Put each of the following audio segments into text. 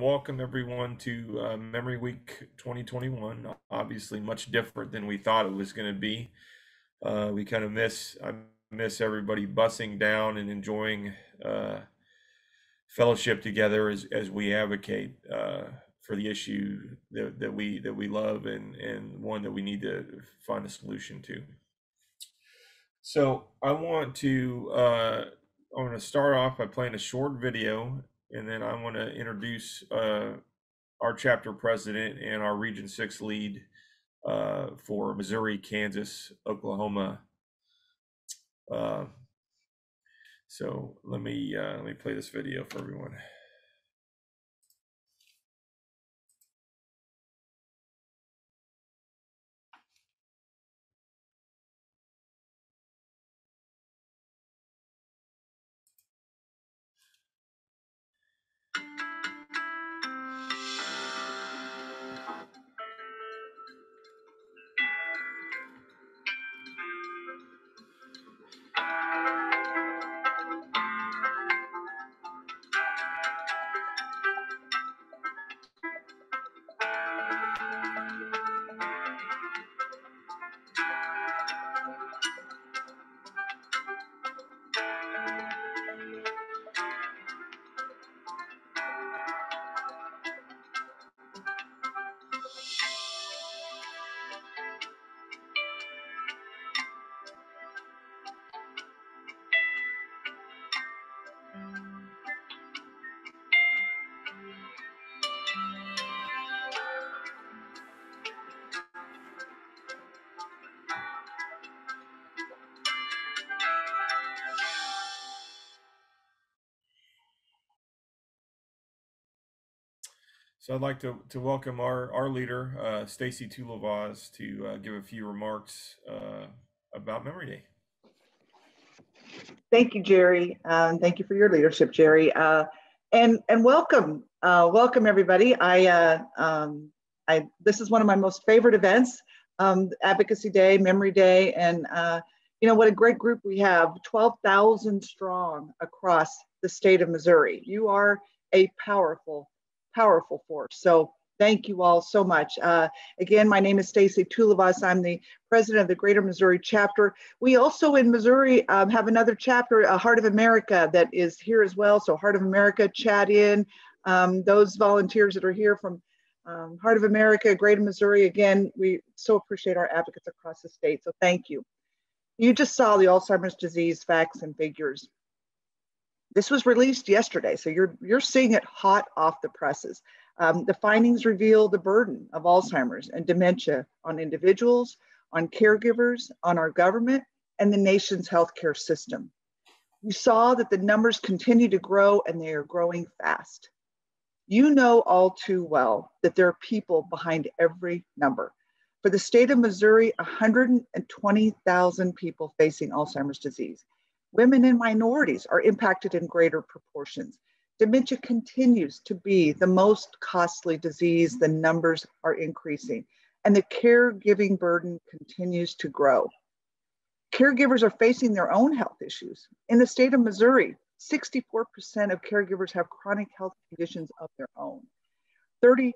Welcome everyone to Memory Week 2021. Obviously, much different than we thought it was going to be. We kind of I miss everybody bussing down and enjoying fellowship together as we advocate for the issue that we love and one that we need to find a solution to. So I want to start off by playing a short video, and then I want to introduce our chapter president and our Region 6 lead for Missouri, Kansas, Oklahoma. So let me play this video for everyone. So I'd like to welcome our leader, Stacy Tulavaz, to give a few remarks about Memory Day. Thank you, Jerry. Thank you for your leadership, Jerry. And welcome everybody. This is one of my most favorite events, Advocacy Day, Memory Day, and what a great group we have, 12,000 strong across the state of Missouri. You are a powerful force. So thank you all so much. Again, my name is Stacy Tulavaz. I'm the president of the Greater Missouri chapter. We also in Missouri have another chapter, Heart of America, that is here as well. So Heart of America, chat in. Those volunteers that are here from Heart of America, Greater Missouri, again, we so appreciate our advocates across the state. So thank you. You just saw the Alzheimer's disease facts and figures. This was released yesterday, so you're seeing it hot off the presses. The findings reveal the burden of Alzheimer's and dementia on individuals, on caregivers, on our government, and the nation's healthcare system. You saw that the numbers continue to grow, and they are growing fast. You know all too well that there are people behind every number. For the state of Missouri, 120,000 people facing Alzheimer's disease. Women and minorities are impacted in greater proportions. Dementia continues to be the most costly disease. The numbers are increasing, and the caregiving burden continues to grow. Caregivers are facing their own health issues. In the state of Missouri, 64% of caregivers have chronic health conditions of their own. 35%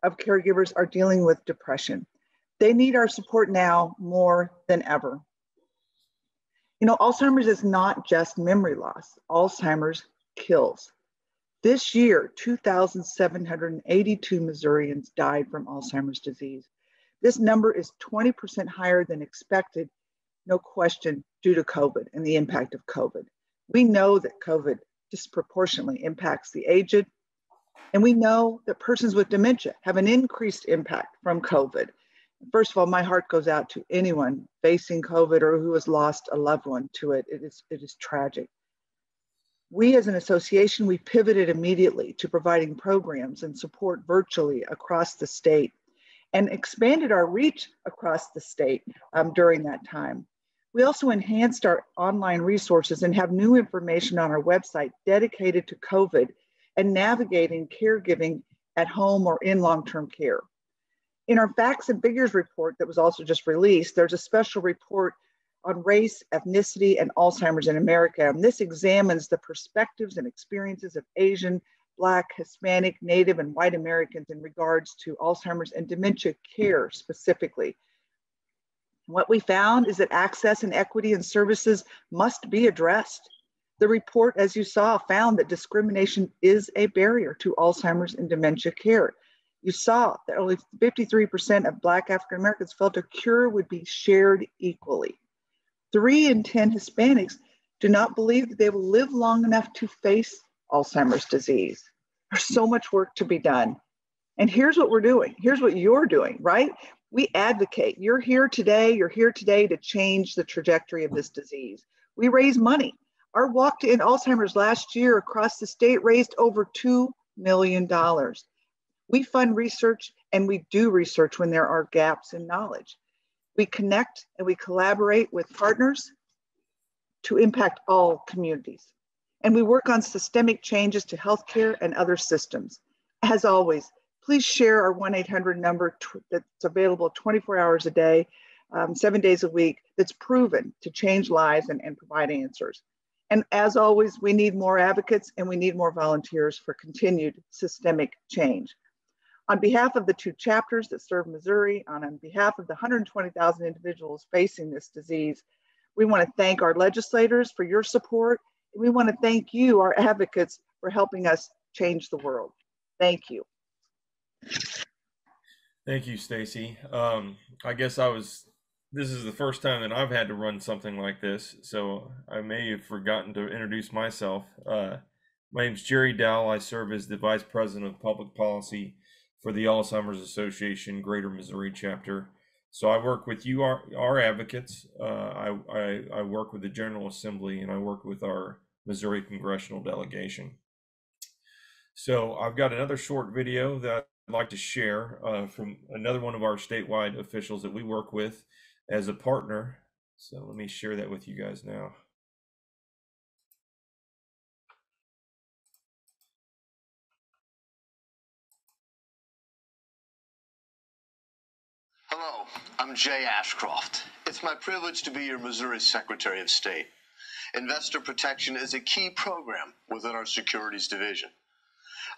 of caregivers are dealing with depression. They need our support now more than ever. Alzheimer's is not just memory loss. Alzheimer's kills. This year, 2,782 Missourians died from Alzheimer's disease. This number is 20% higher than expected, no question, due to COVID and the impact of COVID. We know that COVID disproportionately impacts the aged, and we know that persons with dementia have an increased impact from COVID. First of all, my heart goes out to anyone facing COVID or who has lost a loved one to it. It is tragic. We as an association, we pivoted immediately to providing programs and support virtually across the state and expanded our reach across the state during that time. We also enhanced our online resources and have new information on our website dedicated to COVID and navigating caregiving at home or in long-term care. In our facts and figures report that was also just released, there's a special report on race, ethnicity, and Alzheimer's in America. And this examines the perspectives and experiences of Asian, Black, Hispanic, Native, and white Americans in regards to Alzheimer's and dementia care specifically. What we found is that access and equity in services must be addressed. The report, as you saw, found that discrimination is a barrier to Alzheimer's and dementia care. You saw that only 53% of Black African Americans felt a cure would be shared equally. 3 in 10 Hispanics do not believe that they will live long enough to face Alzheimer's disease. There's so much work to be done. And here's what we're doing. Here's what you're doing, right? We advocate. You're here today to change the trajectory of this disease. We raise money. Our Walk to End Alzheimer's last year across the state raised over $2 million. We fund research and we do research when there are gaps in knowledge. We connect and we collaborate with partners to impact all communities. And we work on systemic changes to healthcare and other systems. As always, please share our 1-800 number that's available 24 hours a day, 7 days a week, that's proven to change lives and provide answers. And as always, we need more advocates and we need more volunteers for continued systemic change. On behalf of the 2 chapters that serve Missouri, on behalf of the 120,000 individuals facing this disease, we want to thank our legislators for your support. And we want to thank you, our advocates, for helping us change the world. Thank you. Thank you, Stacy. I guess this is the first time that I've had to run something like this, so I may have forgotten to introduce myself. My name is Jerry Dowell. I serve as the Vice President of Public Policy for the Alzheimer's Association Greater Missouri Chapter. So I work with you, our advocates. I work with the General Assembly, and I work with our Missouri Congressional Delegation. So I've got another short video that I'd like to share from another one of our statewide officials that we work with as a partner. So let me share that with you guys now. Hello, I'm Jay Ashcroft. It's my privilege to be your Missouri Secretary of State. Investor protection is a key program within our Securities Division.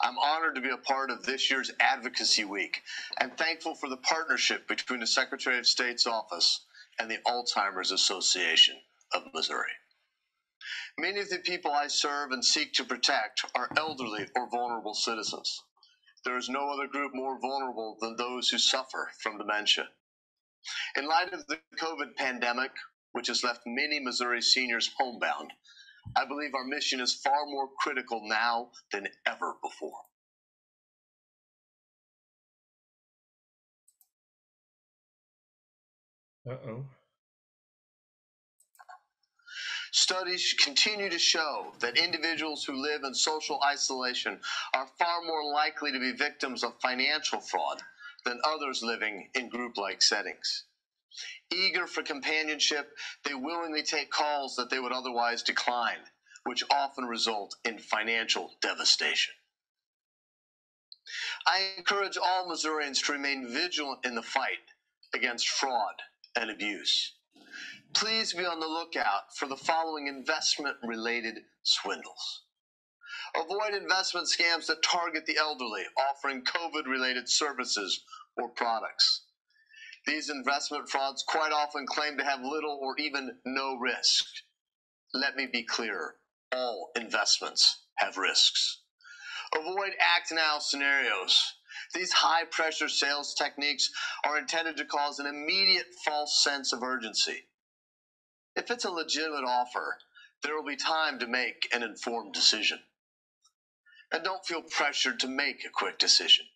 I'm honored to be a part of this year's Advocacy Week and thankful for the partnership between the Secretary of State's office and the Alzheimer's Association of Missouri. Many of the people I serve and seek to protect are elderly or vulnerable citizens. There is no other group more vulnerable than those who suffer from dementia. In light of the COVID pandemic, which has left many Missouri seniors homebound, I believe our mission is far more critical now than ever before. Studies continue to show that individuals who live in social isolation are far more likely to be victims of financial fraud than others living in group-like settings. Eager for companionship, they willingly take calls that they would otherwise decline, which often result in financial devastation. I encourage all Missourians to remain vigilant in the fight against fraud and abuse. Please be on the lookout for the following investment-related swindles. Avoid investment scams that target the elderly, offering COVID-related services or products. These investment frauds quite often claim to have little or even no risk. Let me be clear, all investments have risks. Avoid act now scenarios. These high-pressure sales techniques are intended to cause an immediate false sense of urgency. If it's a legitimate offer, there will be time to make an informed decision. And don't feel pressured to make a quick decision.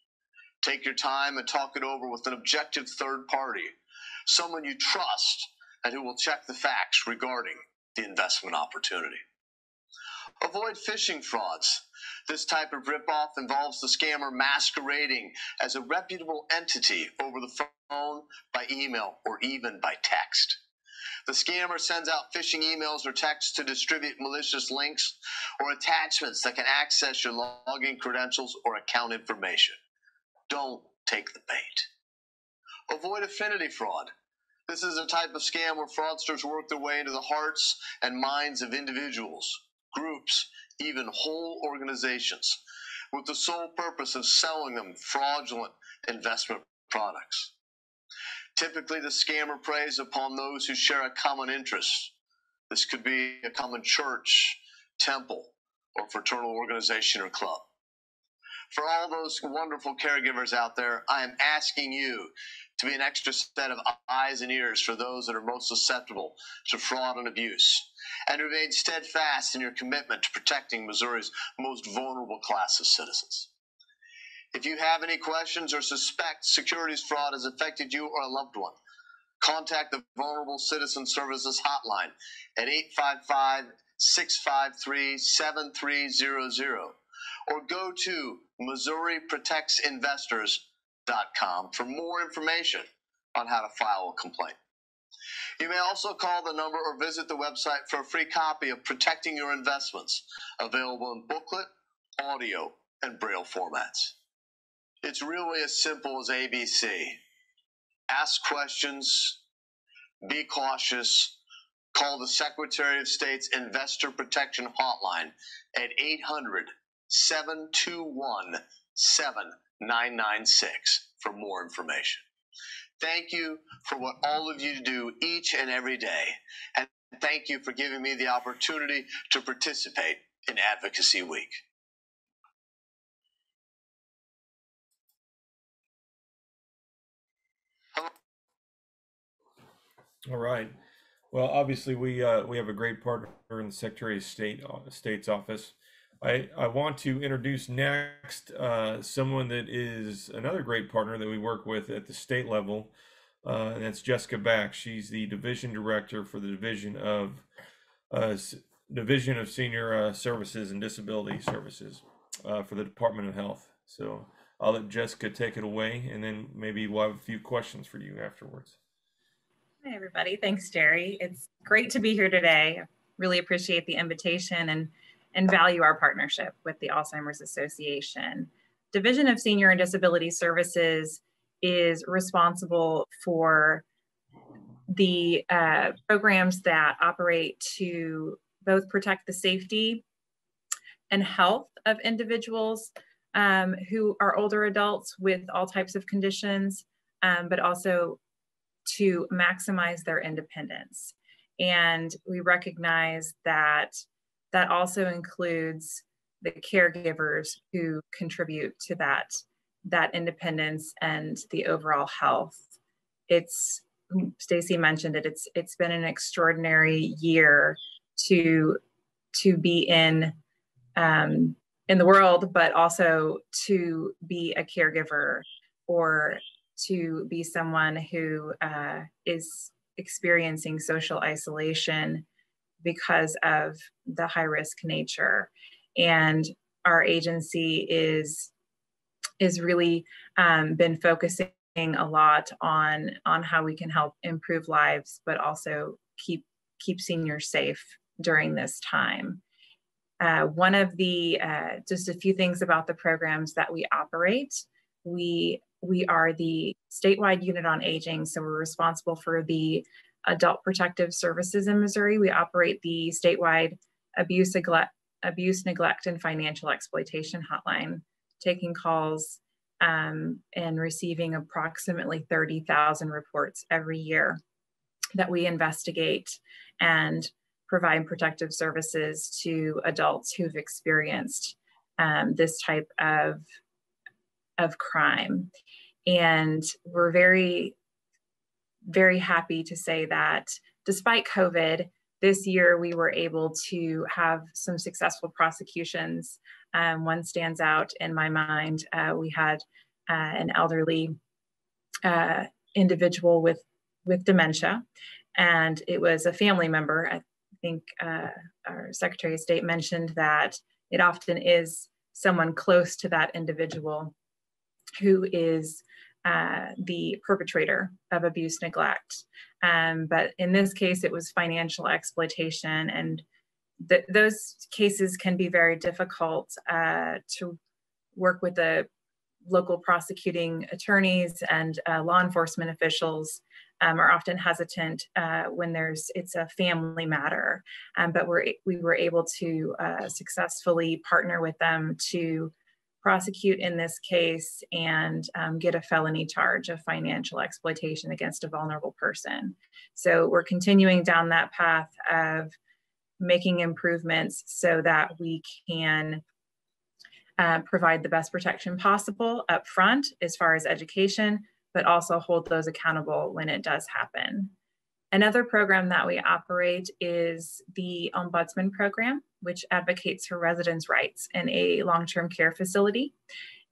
Take your time and talk it over with an objective third party, someone you trust and who will check the facts regarding the investment opportunity. Avoid phishing frauds. This type of ripoff involves the scammer masquerading as a reputable entity over the phone, by email, or even by text. The scammer sends out phishing emails or texts to distribute malicious links or attachments that can access your login credentials or account information. Don't take the bait. Avoid affinity fraud. This is a type of scam where fraudsters work their way into the hearts and minds of individuals, groups, even whole organizations with the sole purpose of selling them fraudulent investment products. Typically, the scammer preys upon those who share a common interest. This could be a common church, temple, or fraternal organization or club. For all those wonderful caregivers out there, I am asking you to be an extra set of eyes and ears for those that are most susceptible to fraud and abuse, and remain steadfast in your commitment to protecting Missouri's most vulnerable class of citizens. If you have any questions or suspect securities fraud has affected you or a loved one, contact the Vulnerable Citizen Services Hotline at 855-653-7300 or go to MissouriProtectsInvestors.com for more information on how to file a complaint. You may also call the number or visit the website for a free copy of Protecting Your Investments, available in booklet, audio, and Braille formats. It's really as simple as ABC. Ask questions, be cautious, call the Secretary of State's Investor Protection Hotline at 800-721-7996 for more information. Thank you for what all of you do each and every day, and thank you for giving me the opportunity to participate in Advocacy Week. All right. Well, obviously we have a great partner in the Secretary of State's office. I want to introduce next someone that is another great partner that we work with at the state level, and that's Jessica Back. She's the Division Director for the Division of Senior Services and Disability Services for the Department of Health. So I'll let Jessica take it away, and then maybe we'll have a few questions for you afterwards. Hi, everybody. Thanks, Jerry. It's great to be here today. I really appreciate the invitation and value our partnership with the Alzheimer's Association. Division of Senior and Disability Services is responsible for the programs that operate to both protect the safety and health of individuals who are older adults with all types of conditions, but also to maximize their independence. And we recognize that that also includes the caregivers who contribute to that independence and the overall health. It's, Stacy mentioned it, it's been an extraordinary year to be in the world, but also to be a caregiver or to be someone who is experiencing social isolation because of the high-risk nature. And our agency is really been focusing a lot on how we can help improve lives, but also keep seniors safe during this time. One of the, just a few things about the programs that we operate. We are the statewide unit on aging, so we're responsible for the adult protective services in Missouri. We operate the statewide abuse, neglect, and financial exploitation hotline, taking calls and receiving approximately 30,000 reports every year that we investigate and provide protective services to adults who've experienced this type of crime. And we're very, very happy to say that despite COVID, this year we were able to have some successful prosecutions. One stands out in my mind. We had an elderly individual with dementia, and it was a family member. I think our Secretary of State mentioned that it often is someone close to that individual who is the perpetrator of abuse, neglect. But in this case, it was financial exploitation, and those cases can be very difficult to work with the local prosecuting attorneys, and law enforcement officials are often hesitant when it's a family matter. But we were able to successfully partner with them to prosecute in this case and get a felony charge of financial exploitation against a vulnerable person. So we're continuing down that path of making improvements so that we can provide the best protection possible up front as far as education, but also hold those accountable when it does happen. Another program that we operate is the Ombudsman Program, which advocates for residents' rights in a long-term care facility.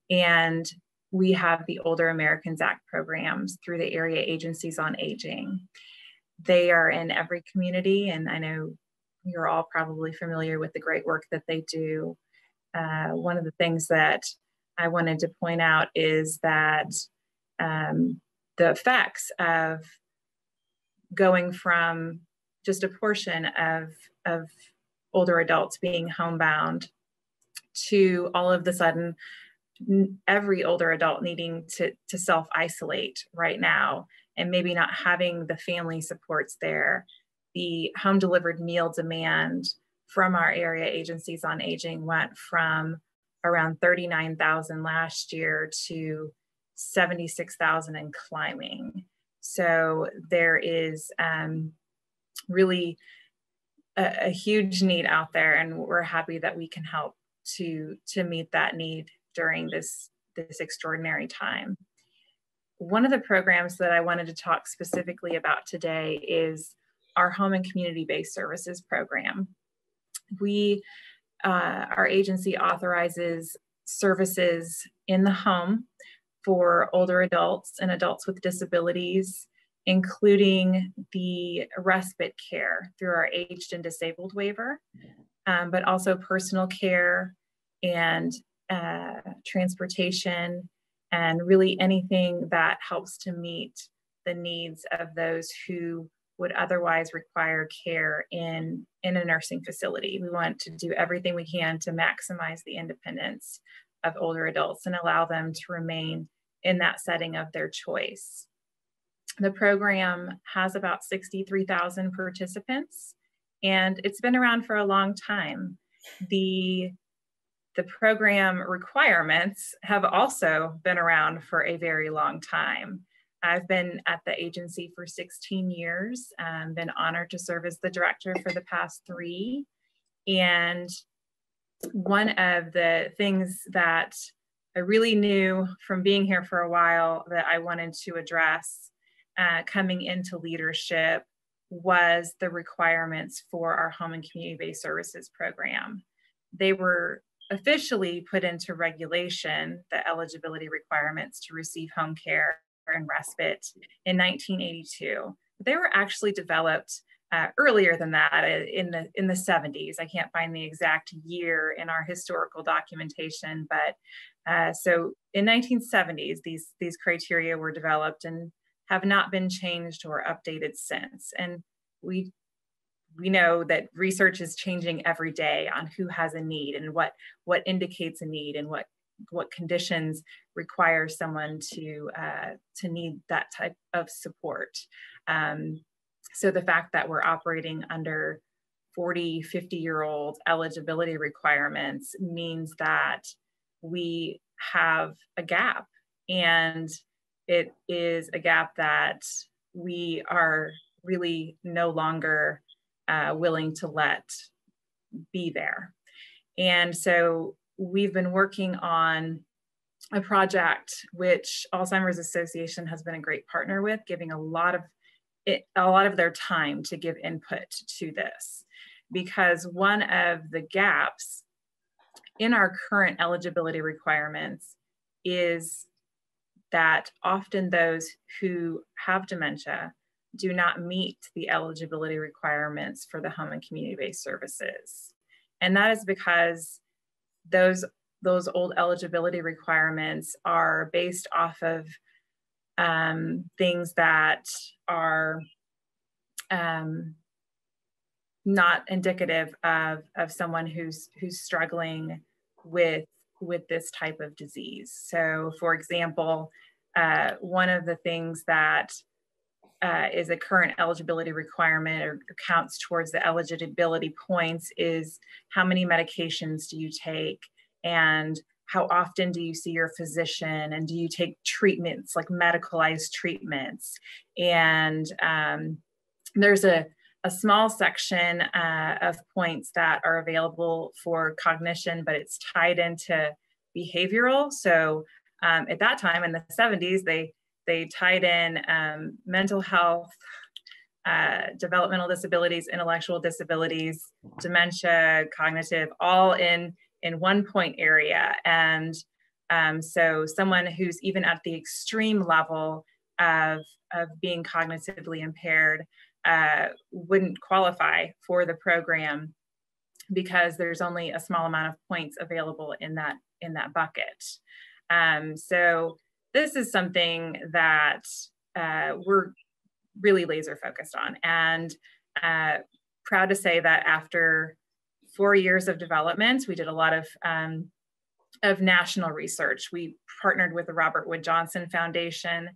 And we have the Older Americans Act programs through the Area Agencies on Aging. They are in every community, and I know you're all probably familiar with the great work that they do. One of the things that I wanted to point out is that the effects of going from just a portion of older adults being homebound to all of the sudden every older adult needing to self-isolate right now and maybe not having the family supports there. The home delivered meal demand from our Area Agencies on Aging went from around 39,000 last year to 76,000 and climbing. So there is really a huge need out there, and we're happy that we can help to meet that need during this extraordinary time. One of the programs that I wanted to talk specifically about today is our Home and Community-Based Services program. Our agency authorizes services in the home for older adults and adults with disabilities, including the respite care through our aged and disabled waiver, but also personal care and transportation, and really anything that helps to meet the needs of those who would otherwise require care in a nursing facility. We want to do everything we can to maximize the independence of older adults and allow them to remain in that setting of their choice. The program has about 63,000 participants, and it's been around for a long time. The program requirements have also been around for a very long time. I've been at the agency for 16 years and been honored to serve as the director for the past 3. And one of the things that I really knew from being here for a while that I wanted to address coming into leadership was the requirements for our Home and Community-Based Services program. They were officially put into regulation, the eligibility requirements to receive home care and respite, in 1982. They were actually developed earlier than that, in the 70s. I can't find the exact year in our historical documentation, but so in 1970s, these criteria were developed and have not been changed or updated since. And we know that research is changing every day on who has a need and what indicates a need and what conditions require someone to need that type of support. So the fact that we're operating under 40, 50-year-old eligibility requirements means that we have a gap, and it is a gap that we are really no longer willing to let be there. And so we've been working on a project which Alzheimer's Association has been a great partner with, giving a lot of their time to give input to this, because one of the gaps in our current eligibility requirements is that often those who have dementia do not meet the eligibility requirements for the home and community-based services. And that is because those old eligibility requirements are based off of things that are not indicative of someone who's struggling with this type of disease. So for example, one of the things that is a current eligibility requirement or counts towards the eligibility points is how many medications do you take and how often do you see your physician, and do you take treatments like medicalized treatments? And there's a small section of points that are available for cognition, but it's tied into behavioral. So at that time in the 70s, they tied in mental health, developmental disabilities, intellectual disabilities, dementia, cognitive, all in one point area. And so someone who's even at the extreme level of being cognitively impaired wouldn't qualify for the program because there's only a small amount of points available in that bucket. So this is something that we're really laser focused on, and proud to say that after 4 years of development, we did a lot of national research. We partnered with the Robert Wood Johnson Foundation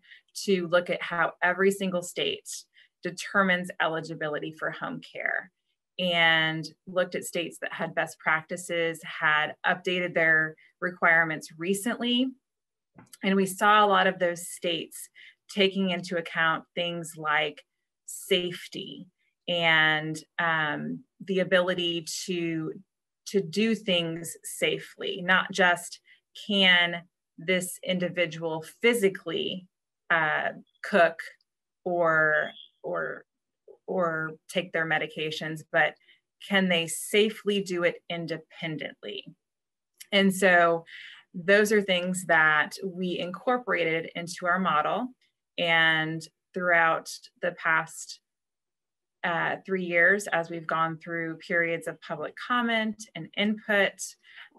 to look at how every single state determines eligibility for home care, and looked at states that had best practices, had updated their requirements recently. And we saw a lot of those states taking into account things like safety and the ability to do things safely, not just can this individual physically cook or take their medications, but can they safely do it independently? And so those are things that we incorporated into our model. And throughout the past 3 years, as we've gone through periods of public comment and input,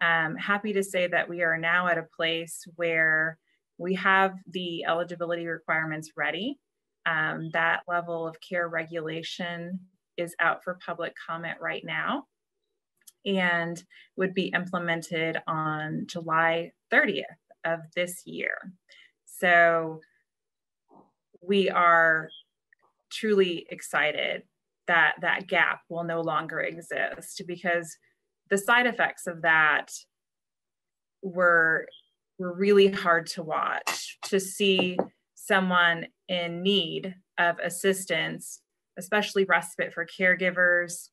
I'm happy to say that we are now at a place where we have the eligibility requirements ready. That level of care regulation is out for public comment right now and would be implemented on July 30th of this year. So we are truly excited that that gap will no longer exist, because the side effects of that were really hard to watch. To see someone in need of assistance, especially respite for caregivers,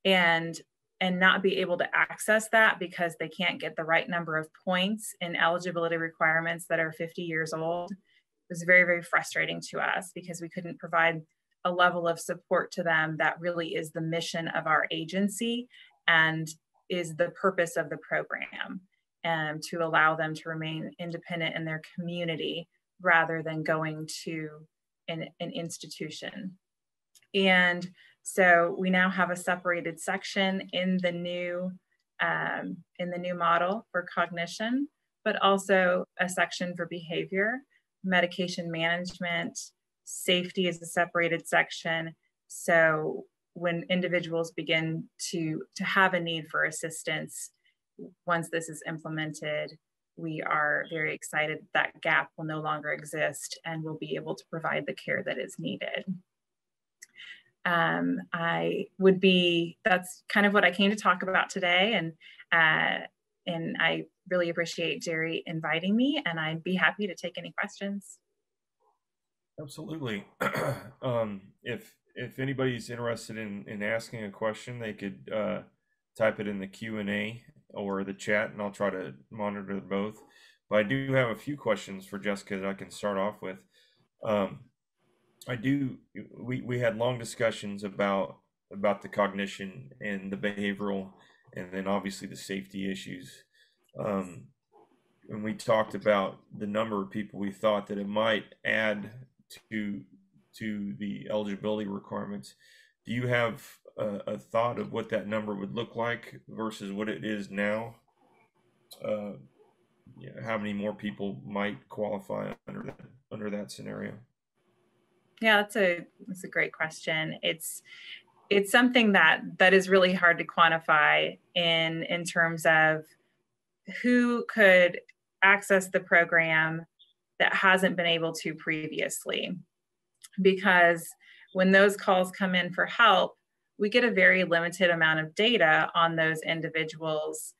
and not be able to access that because they can't get the right number of points in eligibility requirements that are 50 years old, was very, very frustrating to us, because we couldn't provide a level of support to them that really is the mission of our agency and is the purpose of the program, and to allow them to remain independent in their community rather than going to an institution. And so we now have a separated section in the new model for cognition, but also a section for behavior, medication management, safety is a separated section. So when individuals begin to have a need for assistance, once this is implemented, we are very excited that gap will no longer exist and we'll be able to provide the care that is needed. That's kind of what I came to talk about today. And I really appreciate Jerry inviting me, and I'd be happy to take any questions. Absolutely. If anybody's interested in asking a question, they could type it in the Q&A or the chat, and I'll try to monitor both. But I do have a few questions for Jessica that I can start off with. We had long discussions about the cognition and the behavioral, and then obviously the safety issues. And we talked about the number of people we thought that it might add to the eligibility requirements. Do you have a thought of what that number would look like versus what it is now? How many more people might qualify under that scenario? Yeah, that's a great question. It's something that is really hard to quantify in terms of who could access the program that hasn't been able to previously. Because when those calls come in for help, we get a very limited amount of data on those individuals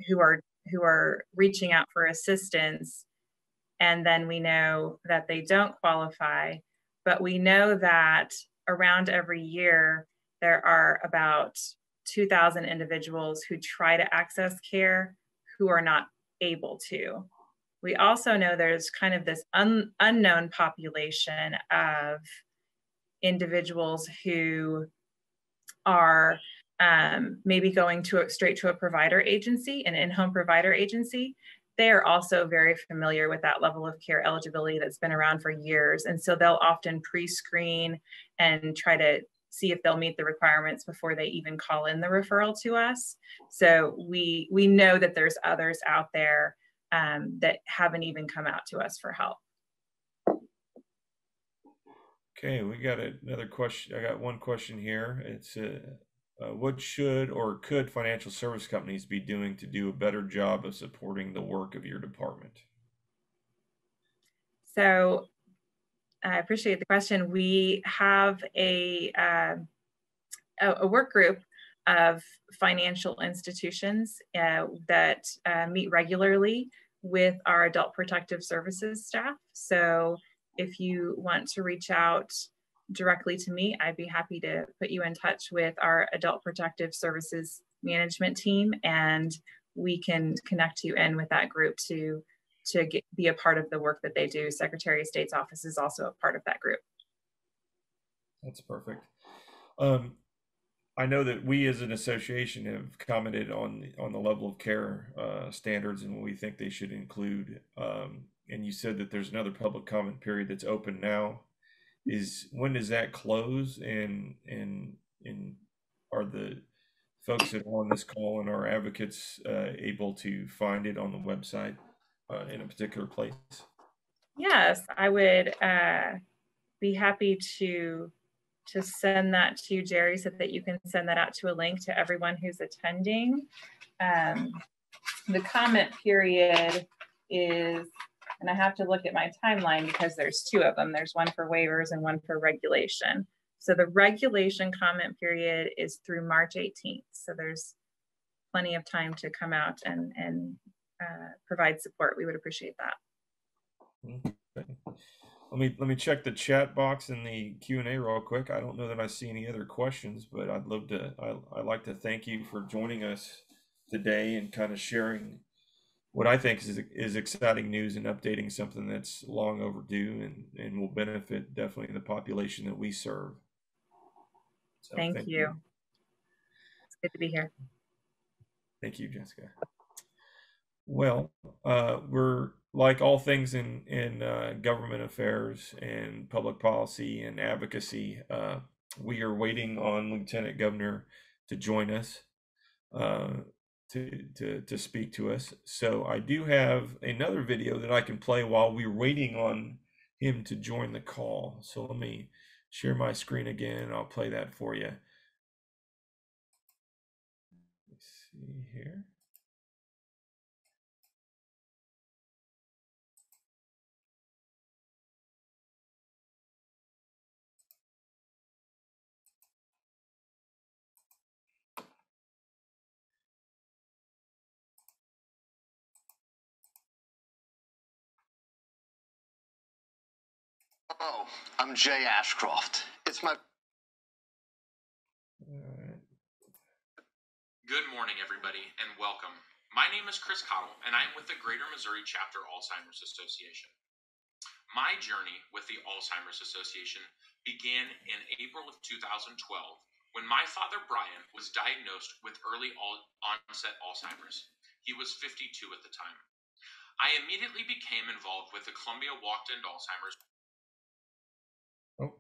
who are reaching out for assistance, and then we know that they don't qualify. But we know that around every year there are about 2,000 individuals who try to access care who are not able to. We also know there's kind of this unknown population of individuals who are maybe going straight to a provider agency, an in-home provider agency. They are also very familiar with that level of care eligibility that's been around for years. And so they'll often pre-screen and try to see if they'll meet the requirements before they even call in the referral to us. So we know that there's others out there that haven't even come out to us for help. Okay, we got another question. I got one question here. It's what should or could financial service companies be doing to do a better job of supporting the work of your department? So I appreciate the question. We have a work group of financial institutions that meet regularly with our Adult Protective Services staff. So if you want to reach out directly to me, I'd be happy to put you in touch with our Adult Protective Services management team, and we can connect you in with that group to be a part of the work that they do. Secretary of State's office is also a part of that group. That's perfect. I know that we as an association have commented on the level of care standards and what we think they should include. And you said that there's another public comment period that's open now. When does that close? And are the folks that are on this call and our advocates able to find it on the website in a particular place? Yes, I would be happy to send that to you, Jerry, so that you can send that out to a link to everyone who's attending. The comment period is, and I have to look at my timeline because there's two of them. There's one for waivers and one for regulation. So the regulation comment period is through March 18th. So there's plenty of time to come out and provide support. We would appreciate that. Okay. Let me check the chat box in the Q&A real quick. I don't know that I see any other questions, but I'd like to thank you for joining us today and kind of sharing what I think is exciting news and updating something that's long overdue and will benefit definitely the population that we serve. So thank you. It's good to be here. Thank you, Jessica. Well, we're like all things in government affairs and public policy and advocacy. We are waiting on Lieutenant Governor to join us to speak to us. So I do have another video that I can play while we're waiting on him to join the call. So let me share my screen again. I'll play that for you. Let's see here. Hello, I'm Jay Ashcroft. It's my... Good morning, everybody, and welcome. My name is Chris Cottle, and I am with the Greater Missouri Chapter Alzheimer's Association. My journey with the Alzheimer's Association began in April of 2012 when my father, Brian, was diagnosed with early onset Alzheimer's. He was 52 at the time. I immediately became involved with the Columbia Walk to End Alzheimer's. Oh.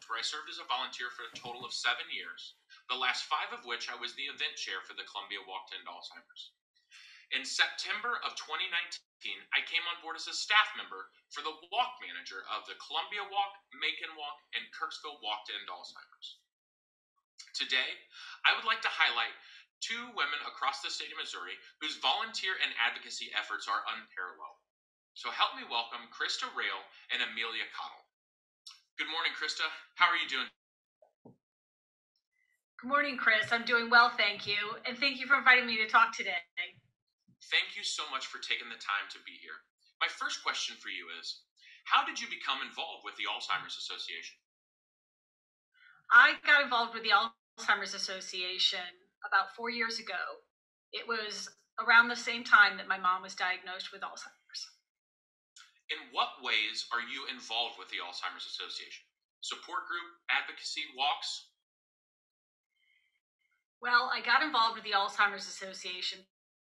Where I served as a volunteer for a total of 7 years, the last 5 of which I was the event chair for the Columbia Walk to End Alzheimer's. In September of 2019, I came on board as a staff member for the walk manager of the Columbia Walk, Macon Walk, and Kirksville Walk to End Alzheimer's. Today, I would like to highlight 2 women across the state of Missouri whose volunteer and advocacy efforts are unparalleled. So help me welcome Krista Rail and Amelia Cottle. Good morning, Krista. How are you doing? Good morning, Chris. I'm doing well, thank you. And thank you for inviting me to talk today. Thank you so much for taking the time to be here. My first question for you is, how did you become involved with the Alzheimer's Association? I got involved with the Alzheimer's Association about 4 years ago. It was around the same time that my mom was diagnosed with Alzheimer's. In what ways are you involved with the Alzheimer's Association? Support group, advocacy, walks? Well, I got involved with the Alzheimer's Association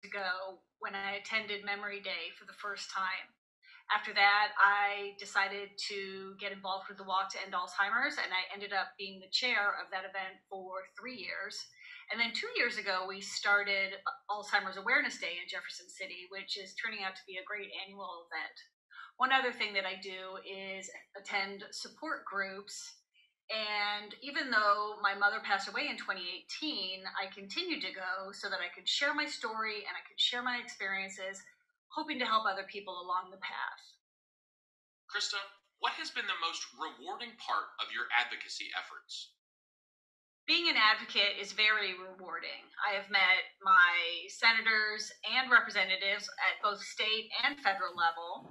ago when I attended Memory Day for the first time. After that, I decided to get involved with the Walk to End Alzheimer's, and I ended up being the chair of that event for 3 years. And then 2 years ago, we started Alzheimer's Awareness Day in Jefferson City, which is turning out to be a great annual event. One other thing that I do is attend support groups. And even though my mother passed away in 2018, I continued to go so that I could share my story and I could share my experiences, hoping to help other people along the path. Krista, what has been the most rewarding part of your advocacy efforts? Being an advocate is very rewarding. I have met my senators and representatives at both state and federal level.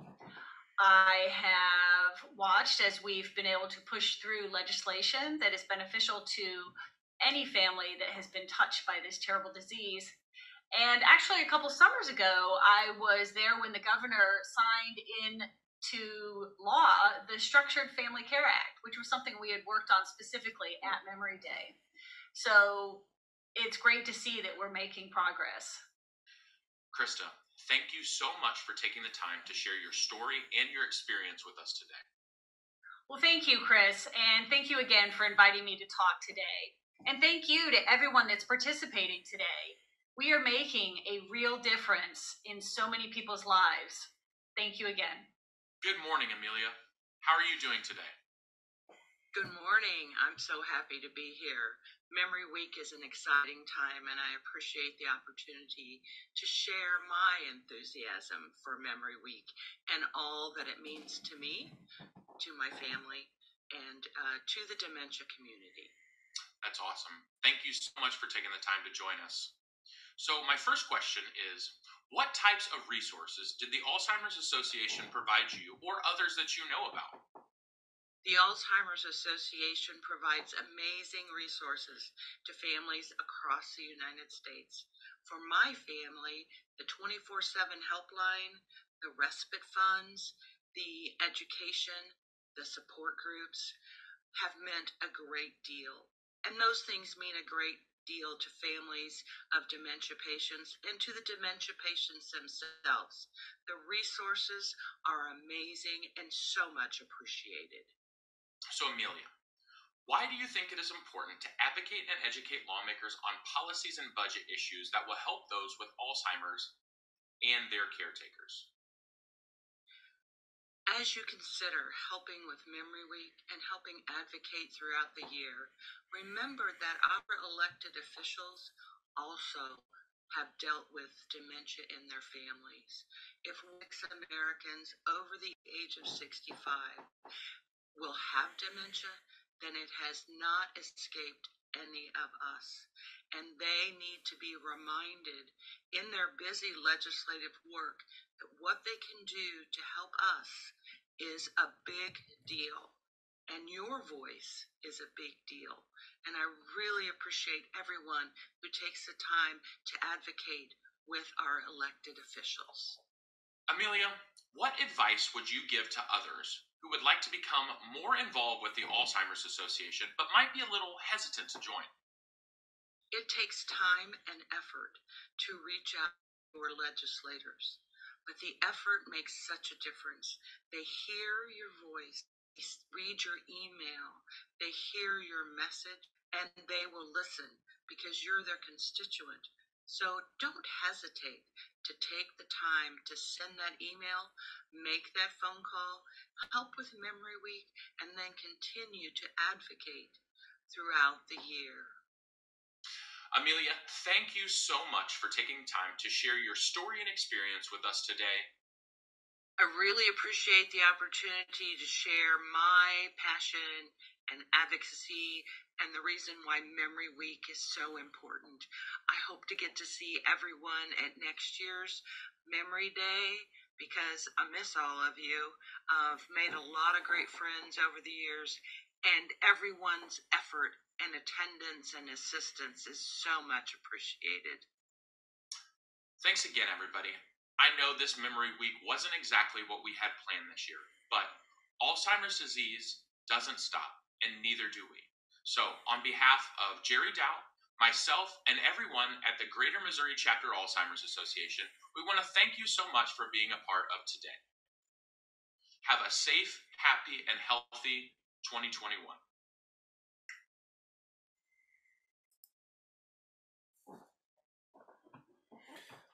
I have watched as we've been able to push through legislation that is beneficial to any family that has been touched by this terrible disease. And actually, a couple summers ago, I was there when the governor signed into law the Structured Family Care Act, which was something we had worked on specifically at Memory Day. So it's great to see that we're making progress. Krista, thank you so much for taking the time to share your story and your experience with us today. Well, thank you, Chris, and thank you again for inviting me to talk today. And thank you to everyone that's participating today. We are making a real difference in so many people's lives. Thank you again. Good morning, Amelia. How are you doing today? Good morning. I'm so happy to be here. Memory Week is an exciting time, and I appreciate the opportunity to share my enthusiasm for Memory Week and all that it means to me, to my family, and to the dementia community. That's awesome. Thank you so much for taking the time to join us. So my first question is, what types of resources did the Alzheimer's Association provide you or others that you know about? The Alzheimer's Association provides amazing resources to families across the United States. For my family, the 24/7 helpline, the respite funds, the education, the support groups have meant a great deal. And those things mean a great deal to families of dementia patients and to the dementia patients themselves. The resources are amazing and so much appreciated. So Amelia, why do you think it is important to advocate and educate lawmakers on policies and budget issues that will help those with Alzheimer's and their caretakers? As you consider helping with Memory Week and helping advocate throughout the year, remember that our elected officials also have dealt with dementia in their families. If 6 Americans over the age of 65 will have dementia, then it has not escaped any of us. And they need to be reminded in their busy legislative work that what they can do to help us is a big deal. And your voice is a big deal. And I really appreciate everyone who takes the time to advocate with our elected officials. Amelia, what advice would you give to others who would like to become more involved with the Alzheimer's Association but might be a little hesitant to join? It takes time and effort to reach out to your legislators, but the effort makes such a difference. They hear your voice, they read your email, they hear your message, and they will listen because you're their constituent. So don't hesitate to take the time to send that email, make that phone call, help with Memory Week, and then continue to advocate throughout the year. Amelia, thank you so much for taking time to share your story and experience with us today. I really appreciate the opportunity to share my passion and advocacy and the reason why Memory Week is so important. I hope to get to see everyone at next year's Memory Day because I miss all of you. I've made a lot of great friends over the years, and everyone's effort and attendance and assistance is so much appreciated. Thanks again, everybody. I know this Memory Week wasn't exactly what we had planned this year, but Alzheimer's disease doesn't stop, and neither do we. So, on behalf of Jerry Dow, myself, and everyone at the Greater Missouri Chapter Alzheimer's Association, we want to thank you so much for being a part of today. Have a safe, happy, and healthy 2021.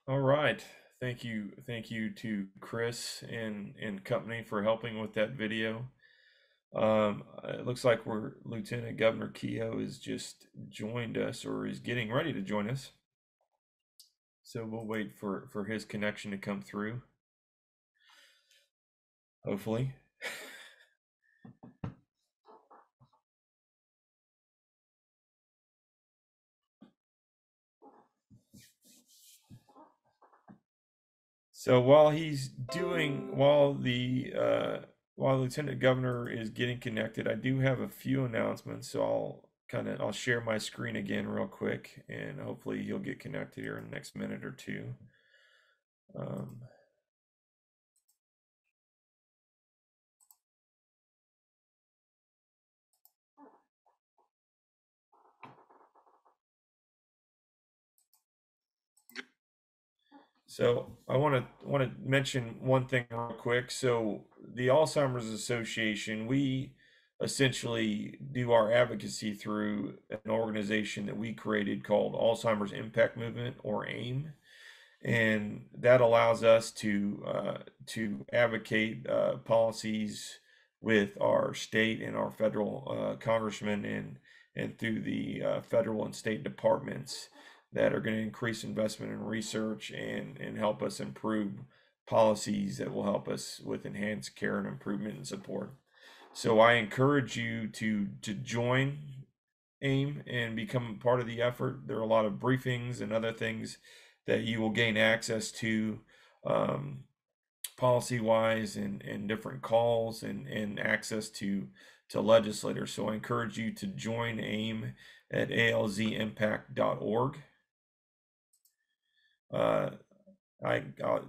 All right. Thank you to Chris and company for helping with that video. It looks like Lieutenant Governor Kehoe has just joined us, or is getting ready to join us. So we'll wait for his connection to come through. Hopefully. So while Lieutenant Governor is getting connected, I do have a few announcements. So I'll share my screen again real quick, and hopefully he'll get connected here in the next minute or two. So I want to mention one thing real quick. So the Alzheimer's Association, we essentially do our advocacy through an organization that we created called Alzheimer's Impact Movement, or AIM, and that allows us to advocate policies with our state and our federal congressmen and through the federal and state departments that are going to increase investment in research and help us improve policies that will help us with enhanced care and improvement and support. So I encourage you to join AIM and become part of the effort. There are a lot of briefings and other things that you will gain access to policy wise, and different calls and access to legislators. So I encourage you to join AIM at alzimpact.org.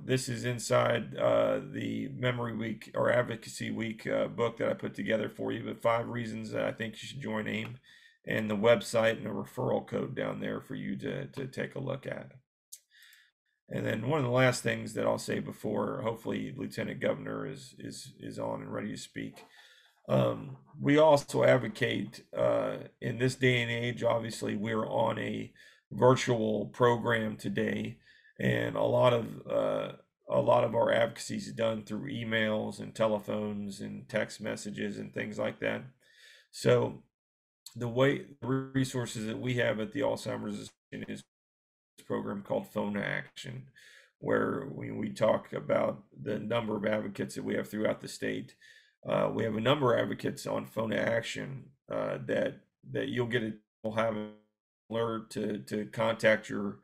This is inside the Memory Week or Advocacy Week book that I put together for you, but 5 reasons that I think you should join AIM, and the website and a referral code down there for you to take a look at. And then one of the last things that I'll say before hopefully Lieutenant Governor is on and ready to speak. We also advocate in this day and age. Obviously, we're on a virtual program today, and a lot of our advocacy is done through emails and telephones and text messages and things like that. So the resources that we have at the Alzheimer's is a program called Phone to Action, where we talk about the number of advocates that we have throughout the state. We have a number of advocates on Phone to Action that will have an alert to contact your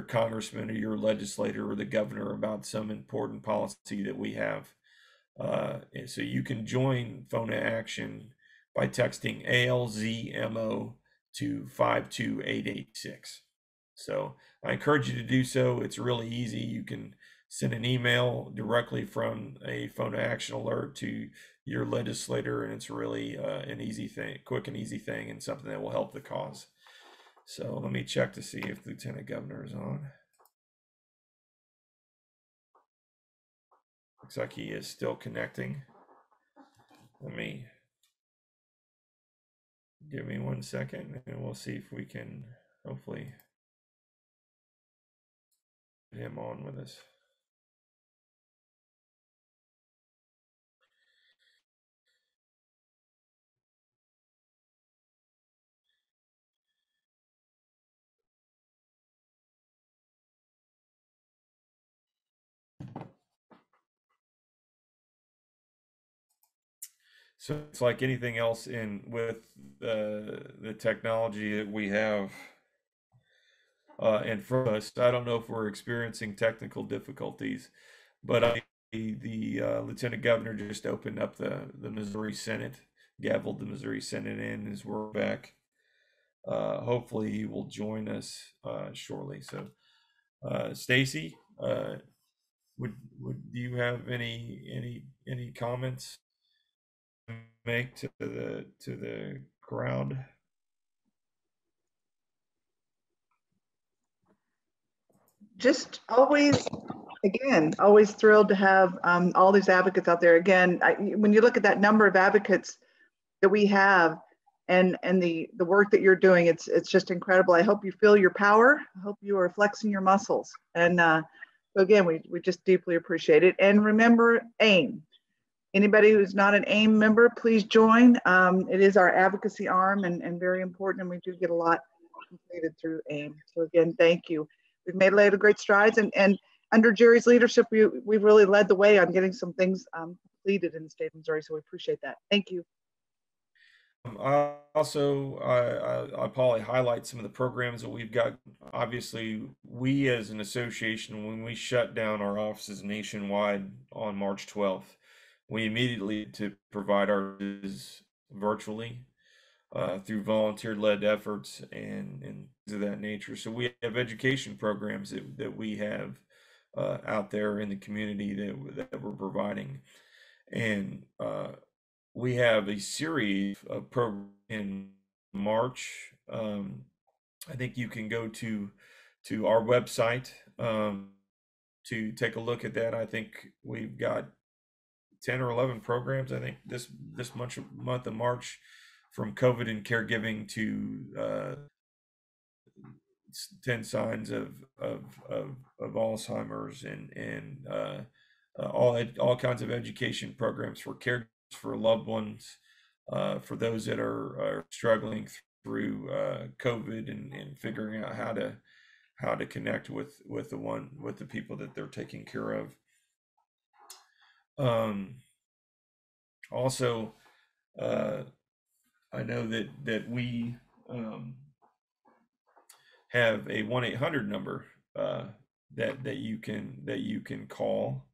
congressman or your legislator or the governor about some important policy that we have. And so you can join Phone to Action by texting ALZMO to 52886. So I encourage you to do so. It's really easy. You can send an email directly from a Phone to Action alert to your legislator, and it's really an easy thing, quick and easy thing, and something that will help the cause. So let me check to see if Lieutenant Governor is on. Looks like he is still connecting. Give me 1 second, and we'll see if we can hopefully get him on with us. So it's like anything else with the technology that we have in front of us. I don't know if we're experiencing technical difficulties, but the Lieutenant Governor just opened up the Missouri Senate, gavelled the Missouri Senate in as we're back. Hopefully he will join us shortly. So, Stacy, would do you have any comments to make to the crowd? Just always, again, always thrilled to have all these advocates out there. Again, when you look at that number of advocates that we have and the work that you're doing, it's just incredible. I hope you feel your power. I hope you are flexing your muscles. And so again, we just deeply appreciate it. And remember, AIM. Anybody who's not an AIM member, please join. It is our advocacy arm and very important, and we do get a lot completed through AIM. So again, thank you. We've made a lot of great strides, and under Jerry's leadership, we've really led the way on getting some things completed in the state of Missouri, so we appreciate that. Thank you. I'll probably highlight some of the programs that we've got. Obviously, we as an association, when we shut down our offices nationwide on March 12th, we immediately to provide our services virtually through volunteer-led efforts and things of that nature. So we have education programs that we have out there in the community that we're providing, and we have a series of programs in March. I think you can go to our website to take a look at that. I think we've got 10 or 11 programs, I think, this month of March, from COVID and caregiving to 10 signs of Alzheimer's and all kinds of education programs for caregivers, for loved ones, for those that are struggling through COVID and figuring out how to connect with the people that they're taking care of. Also, I know that we have a 1-800 number that you can call,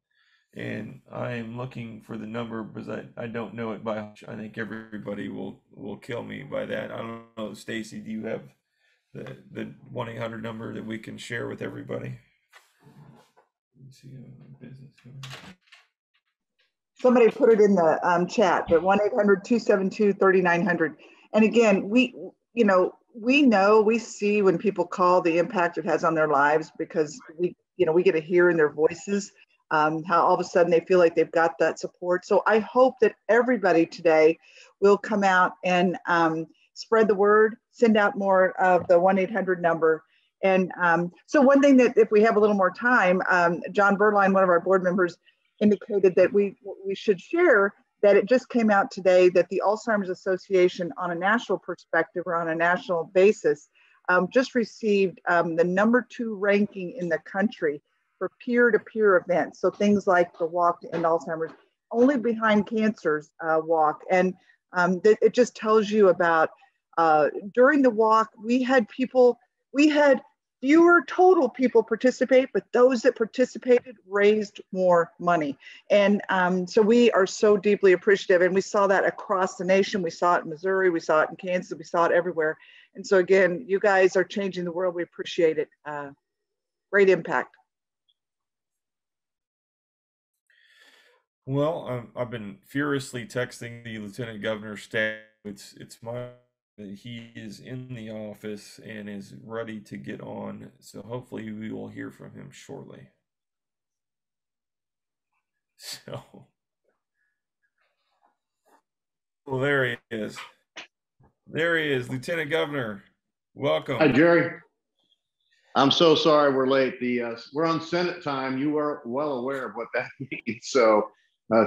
and I am looking for the number because I don't know it by heart. I think everybody will kill me by that. I don't know, Stacy, do you have the 1-800 number that we can share with everybody? Let's see, business. Somebody put it in the chat, but 1-800-272-3900. And again, we see when people call the impact it has on their lives, because we get to hear in their voices how all of a sudden they feel like they've got that support. So I hope that everybody today will come out and spread the word, send out more of the 1-800 number. And so one thing that, if we have a little more time, John Berline, one of our board members, indicated that we should share that it just came out today that the Alzheimer's Association, on a national perspective or on a national basis, just received the #2 ranking in the country for peer-to-peer events. So things like the Walk to End Alzheimer's, only behind Cancer's walk. And it just tells you about, during the walk, we had fewer total people participate, but those that participated raised more money. And so we are so deeply appreciative. And we saw that across the nation. We saw it in Missouri, we saw it in Kansas, we saw it everywhere. And so again, you guys are changing the world. We appreciate it. Great impact. Well, I've been furiously texting the Lieutenant Governor's staff. It's my that he is in the office and is ready to get on. So hopefully we will hear from him shortly. So, well, there he is. There he is, Lieutenant Governor. Welcome. Hi, Jerry. I'm so sorry we're late. We're on Senate time. You were well aware of what that means. So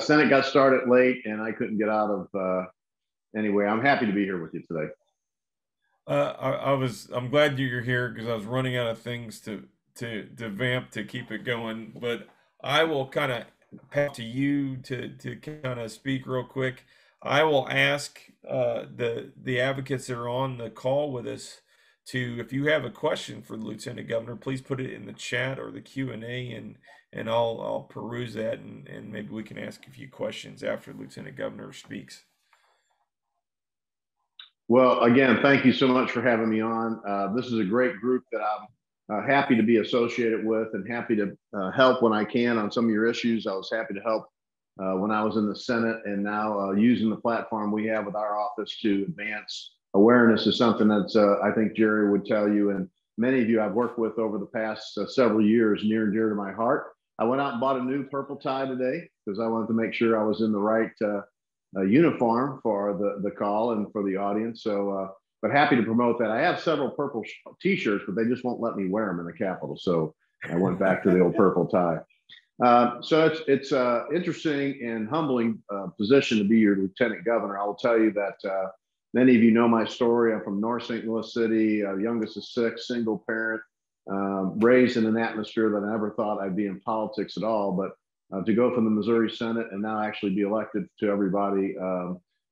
Senate got started late and I couldn't get out of anyway. I'm happy to be here with you today. I'm glad you're here because I was running out of things to vamp to keep it going, but I will kind of pass to you to kind of speak real quick. I will ask the advocates that are on the call with us to, if you have a question for the Lieutenant Governor, please put it in the chat or the Q&A, and I'll peruse that, and maybe we can ask a few questions after the Lieutenant Governor speaks. Well, again, thank you so much for having me on. This is a great group that I'm happy to be associated with, and happy to help when I can on some of your issues. I was happy to help when I was in the Senate, and now using the platform we have with our office to advance awareness is something that's, I think Jerry would tell you, and many of you I've worked with over the past several years, near and dear to my heart. I went out and bought a new purple tie today because I wanted to make sure I was in the right uniform for the call and for the audience. So, but happy to promote that. I have several purple t-shirts, but they just won't let me wear them in the Capitol. So I went back to the old purple tie. So it's interesting and humbling position to be your Lieutenant Governor. I will tell you that many of you know my story. I'm from North St. Louis City, youngest of 6, single parent, raised in an atmosphere that I never thought I'd be in politics at all. But to go from the Missouri Senate and now actually be elected to everybody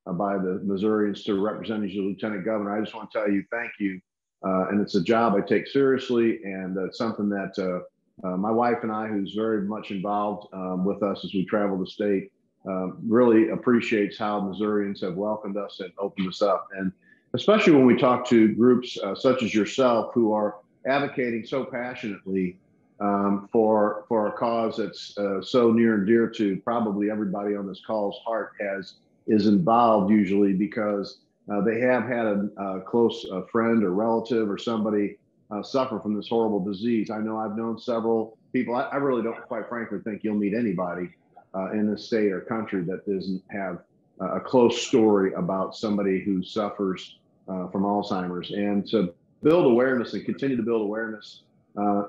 by the Missourians to represent as your Lieutenant Governor, I just want to tell you thank you. And it's a job I take seriously, and it's something that my wife and I, who's very much involved with us as we travel the state, really appreciates how Missourians have welcomed us and opened us up. And especially when we talk to groups such as yourself, who are advocating so passionately for a cause that's so near and dear to probably everybody on this call's heart, as is involved usually because they have had a close friend or relative or somebody suffer from this horrible disease. I know I've known several people. I really don't, quite frankly, think you'll meet anybody in this state or country that doesn't have a close story about somebody who suffers from Alzheimer's. And to build awareness and continue to build awareness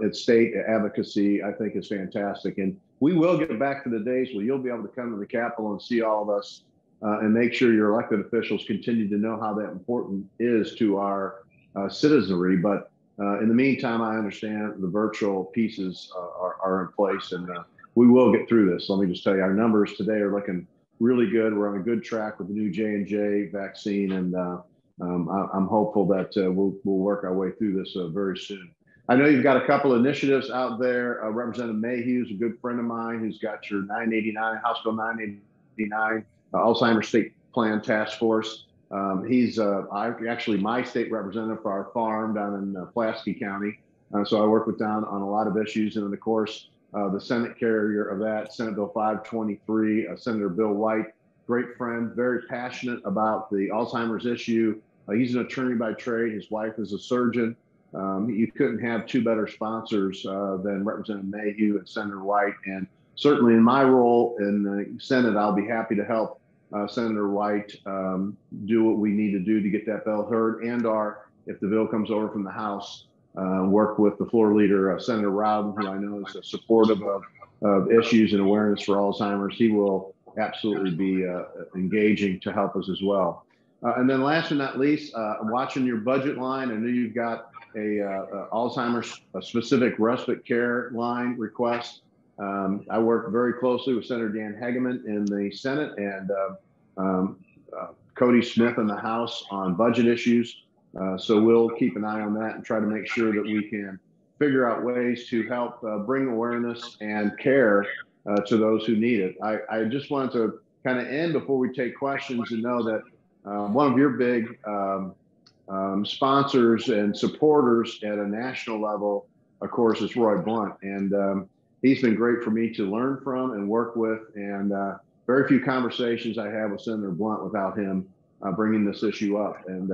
at state advocacy, I think is fantastic. And we will get back to the days where you'll be able to come to the Capitol and see all of us and make sure your elected officials continue to know how that important is to our citizenry. But in the meantime, I understand the virtual pieces are in place, and we will get through this. Let me just tell you, our numbers today are looking really good. We're on a good track with the new J&J vaccine, and I'm hopeful that we'll work our way through this very soon. I know you've got a couple of initiatives out there. Representative Mayhew is a good friend of mine who's got your 989, House Bill 989, Alzheimer's State Plan Task Force. He's actually my state representative for our farm down in Pulaski County. So I work with Don on a lot of issues. And then, of course, the Senate carrier of that, Senate Bill 523, Senator Bill White, great friend, very passionate about the Alzheimer's issue. He's an attorney by trade. His wife is a surgeon. You couldn't have two better sponsors than Representative Mayhew and Senator White. And certainly in my role in the Senate, I'll be happy to help Senator White do what we need to do to get that bill heard, and if the bill comes over from the House, work with the floor leader, Senator Rowden, who I know is supportive of issues and awareness for Alzheimer's. He will absolutely be engaging to help us as well. And then last but not least, watching your budget line, I know you've got a Alzheimer's specific respite care line request. I work very closely with Senator Dan Hegeman in the Senate and Cody Smith in the House on budget issues. So we'll keep an eye on that and try to make sure that we can figure out ways to help bring awareness and care to those who need it. I just wanted to kind of end before we take questions and know that one of your big sponsors and supporters at a national level, of course, is Roy Blunt. And he's been great for me to learn from and work with. And very few conversations I have with Senator Blunt without him bringing this issue up. And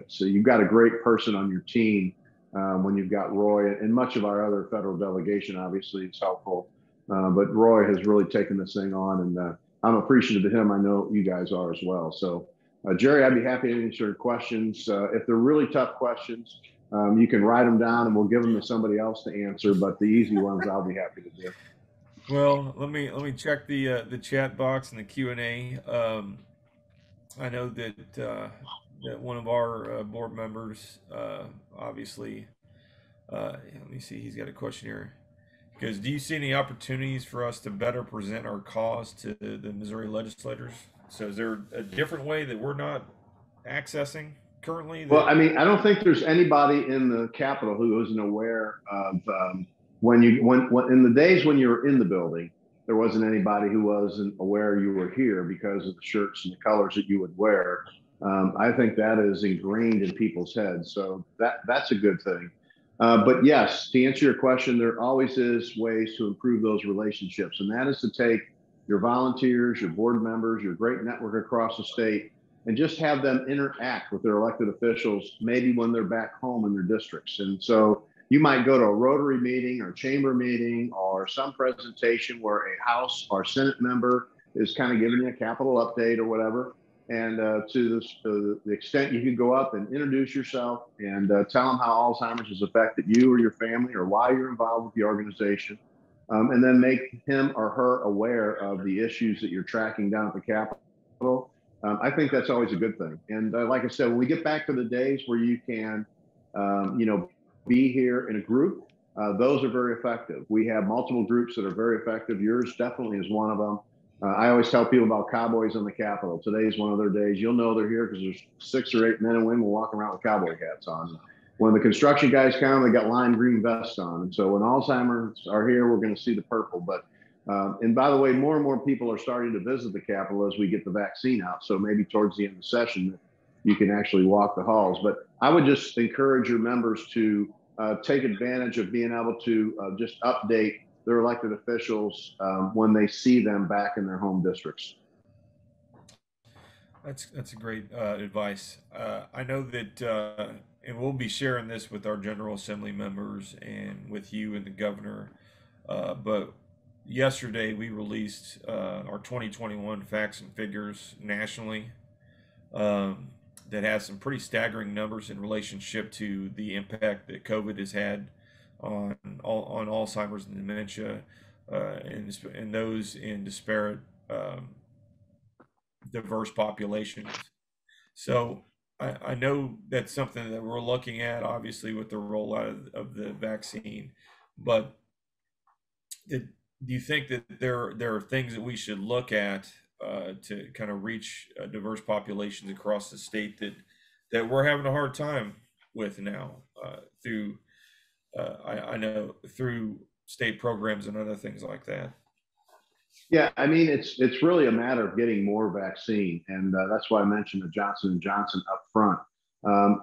so you've got a great person on your team when you've got Roy, and much of our other federal delegation, obviously, is helpful. But Roy has really taken this thing on, and I'm appreciative of him. I know you guys are as well. So, Jerry, I'd be happy to answer questions. If they're really tough questions, you can write them down and we'll give them to somebody else to answer. But the easy ones, I'll be happy to do. Well, let me check the chat box and the Q&A. I know that that one of our board members, obviously, let me see, he's got a question here. Because do you see any opportunities for us to better present our cause to the Missouri legislators? So is there a different way that we're not accessing currently? Well, I mean, I don't think there's anybody in the Capitol who isn't aware of when in the days when you were in the building, there wasn't anybody who wasn't aware you were here because of the shirts and the colors that you would wear. I think that is ingrained in people's heads, so that's a good thing. But yes, to answer your question, there always is ways to improve those relationships, and that is to take your volunteers, your board members, your great network across the state, and just have them interact with their elected officials, maybe when they're back home in their districts. And so you might go to a Rotary meeting or chamber meeting or some presentation where a House or Senate member is kind of giving you a Capitol update or whatever. And to the extent you can go up and introduce yourself and tell them how Alzheimer's has affected you or your family or why you're involved with the organization. And then make him or her aware of the issues that you're tracking down at the Capitol. I think that's always a good thing. And like I said, when we get back to the days where you can, be here in a group, those are very effective. We have multiple groups that are very effective. Yours definitely is one of them. I always tell people about Cowboys on the Capitol. Today is one of their days. You'll know they're here because there's 6 or 8 men and women walking around with cowboy hats on. When the construction guys come, they got lime green vests on. And so when Alzheimer's are here, we're going to see the purple. But and by the way, more and more people are starting to visit the Capitol as we get the vaccine out. So maybe towards the end of the session, you can actually walk the halls. But I would just encourage your members to take advantage of being able to just update their elected officials when they see them back in their home districts. That's a great advice. I know that, and we'll be sharing this with our General Assembly members and with you and the governor. But yesterday we released our 2021 facts and figures nationally. That has some pretty staggering numbers in relationship to the impact that COVID has had on Alzheimer's and dementia, and those in disparate, diverse populations. So I know that's something that we're looking at, obviously, with the rollout of the vaccine. But do you think that there are things that we should look at to kind of reach diverse populations across the state that we're having a hard time with now through I know through state programs and other things like that? Yeah, I mean, it's really a matter of getting more vaccine, and that's why I mentioned the Johnson & Johnson up front.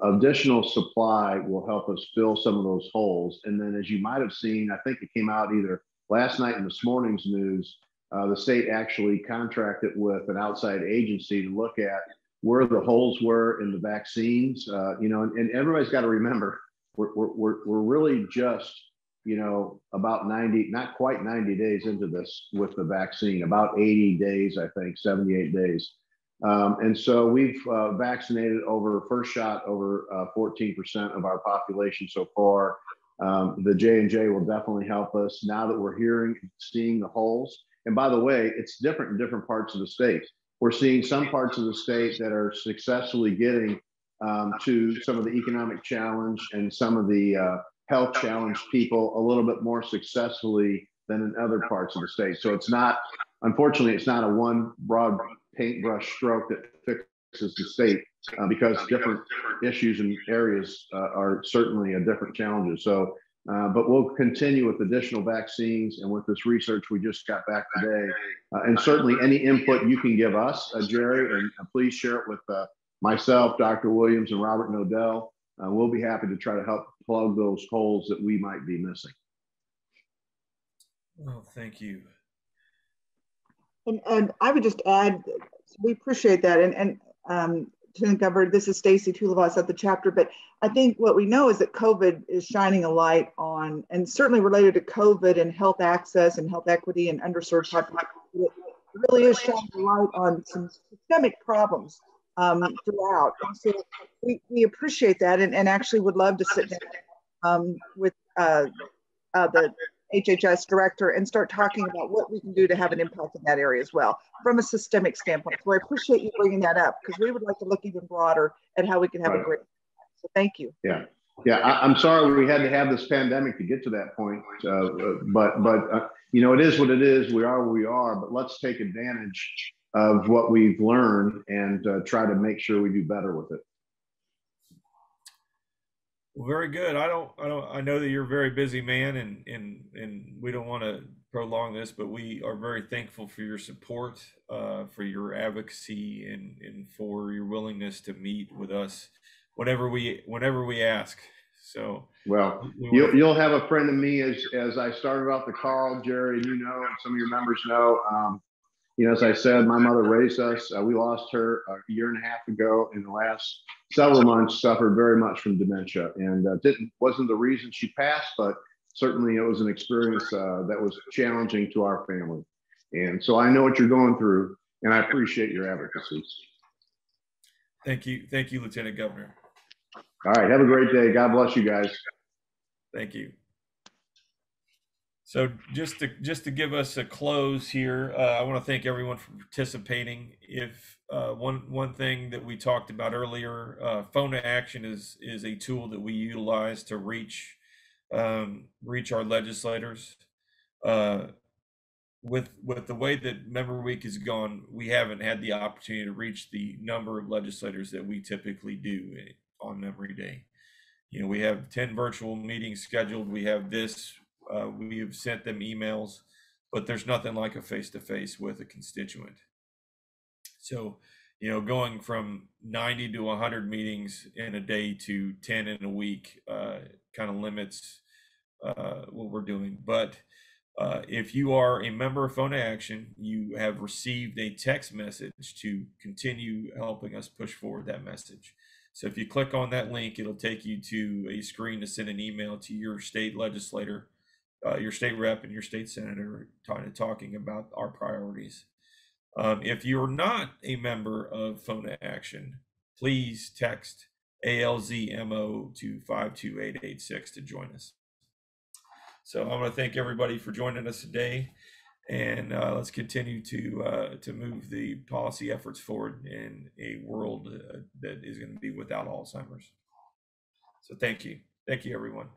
Additional supply will help us fill some of those holes. And then, as you might have seen, I think it came out either last night in this morning's news, the state actually contracted with an outside agency to look at where the holes were in the vaccines. And everybody's got to remember, we're really just, about 90, not quite 90 days into this with the vaccine, about 80 days, I think, 78 days. And so we've vaccinated first shot over 14% of our population so far. The J&J will definitely help us now that we're hearing and seeing the holes. And by the way, it's different in different parts of the state. We're seeing some parts of the state that are successfully getting to some of the economic challenge and some of the health challenged people a little bit more successfully than in other parts of the state. So it's not, unfortunately, it's not a one broad paintbrush stroke that fixes the state because different issues and areas are certainly different challenges. So, but we'll continue with additional vaccines and with this research we just got back today. And certainly any input you can give us, Jerry, and please share it with myself, Dr. Williams, and Robert Nodell. We'll be happy to try to help plug those holes that we might be missing. Oh, thank you. And I would just add, we appreciate that. And Lieutenant Governor, this is Stacy Tulavas at the chapter, but I think what we know is that COVID is shining a light on, and certainly related to COVID and health access and health equity and underserved populations, it really is shining a light on some systemic problems throughout. And so we appreciate that, and actually would love to sit down with the HHS director and start talking about what we can do to have an impact in that area as well from a systemic standpoint. So I appreciate you bringing that up because we would like to look even broader at how we can have a great impact. So thank you. Yeah. I'm sorry we had to have this pandemic to get to that point, but it is what it is. We are where we are, but let's take advantage of what we've learned and try to make sure we do better with it. Well, very good. I know that you're a very busy man, and we don't want to prolong this, but we are very thankful for your support, for your advocacy, and for your willingness to meet with us whenever we ask. So, well, you'll have a friend of me as I started off the call, Jerry, and you know, and some of your members know. You know, as I said, my mother raised us. We lost her a year and a half ago. In the last several months, suffered very much from dementia, and wasn't the reason she passed, but certainly it was an experience that was challenging to our family. And so I know what you're going through, and I appreciate your advocacy. Thank you, Lieutenant Governor. All right, have a great day. God bless you guys. Thank you. So just to give us a close here, I want to thank everyone for participating. If one thing that we talked about earlier, Phone to Action is a tool that we utilize to reach our legislators. With the way that Memory Week has gone, we haven't had the opportunity to reach the number of legislators that we typically do on Memory Day. You know, we have 10 virtual meetings scheduled. We have this. We have sent them emails, but there's nothing like a face-to-face with a constituent. So, you know, going from 90 to 100 meetings in a day to 10 in a week kind of limits what we're doing. But if you are a member of Phone to Action, you have received a text message to continue helping us push forward that message. So if you click on that link, it'll take you to a screen to send an email to your state legislator, your state rep, and your state senator, talking about our priorities. If you're not a member of Phone to Action, please text ALZMO to 52886 to join us. So I want to thank everybody for joining us today, and let's continue to move the policy efforts forward in a world that is going to be without Alzheimer's. So thank you everyone.